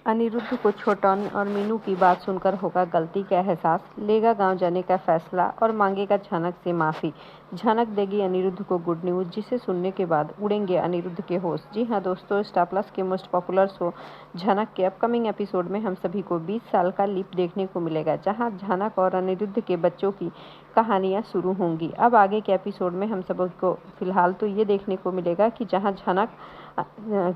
अनिरुद्ध को छोटन और मीनू की बात सुनकर होगा गलती का एहसास, लेगा गांव जाने का फैसला और मांगेगा झनक से माफ़ी। झनक देगी अनिरुद्ध को गुड न्यूज़, जिसे सुनने के बाद उड़ेंगे अनिरुद्ध के होश। जी हाँ दोस्तों, स्टार प्लस के मोस्ट पॉपुलर शो झनक के अपकमिंग एपिसोड में हम सभी को 20 साल का लीप देखने को मिलेगा, जहाँ झनक और अनिरुद्ध के बच्चों की कहानियाँ शुरू होंगी। अब आगे के एपिसोड में हम सभी को फिलहाल तो ये देखने को मिलेगा कि जहाँ झनक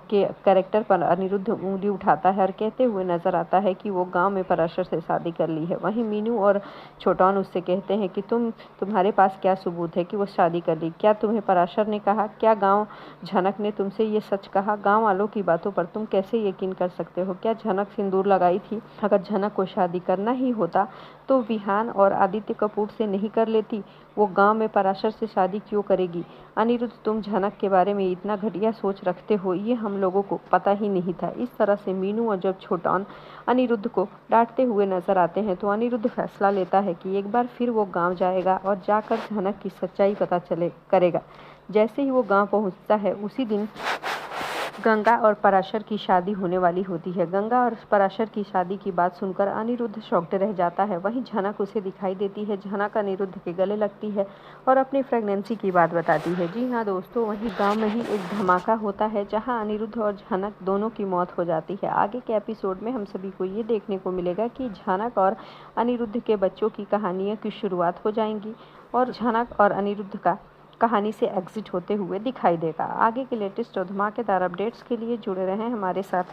के कैरेक्टर पर अनिरुद्ध उंगली उठाता है और कहते हुए नजर आता है कि वो गांव में पराशर से शादी कर ली है। वहीं मीनू और छोटन उससे कहते हैं कि तुम्हारे पास क्या सबूत है कि वो शादी कर ली? क्या तुम्हें पराशर ने कहा? क्या गांव झनक ने तुमसे ये सच कहा? गांव वालों की बातों पर तुम कैसे यकीन कर सकते हो? क्या झनक सिंदूर लगाई थी? अगर झनक को शादी करना ही होता तो विहान और आदित्य कपूर से नहीं कर लेती? वो गांव में पराशर से शादी क्यों करेगी? अनिरुद्ध, तुम झनक के बारे में इतना घटिया सोच रखते हो, ये हम लोगों को पता ही नहीं था। इस तरह से मीनू और जब छोटन अनिरुद्ध को डांटते हुए नजर आते हैं तो अनिरुद्ध फैसला लेता है कि एक बार फिर वो गांव जाएगा और जाकर झनक की सच्चाई पता चले करेगा। जैसे ही वो गांव पहुंचता है उसी दिन गंगा और पराशर की शादी होने वाली होती है। गंगा और पराशर की शादी की बात सुनकर अनिरुद्ध शॉक्ड रह जाता है। वहीं झनक उसे दिखाई देती है। झनक अनिरुद्ध के गले लगती है और अपनी प्रेगनेंसी की बात बताती है। जी हाँ दोस्तों, वहीं गांव में ही एक धमाका होता है जहां अनिरुद्ध और झनक दोनों की मौत हो जाती है। आगे के एपिसोड में हम सभी को ये देखने को मिलेगा कि झनक और अनिरुद्ध के बच्चों की कहानियों की शुरुआत हो जाएंगी और झनक और अनिरुद्ध का कहानी से एग्जिट होते हुए दिखाई देगा। आगे के लेटेस्ट और धमाकेदार अपडेट्स के लिए जुड़े रहें हमारे साथ।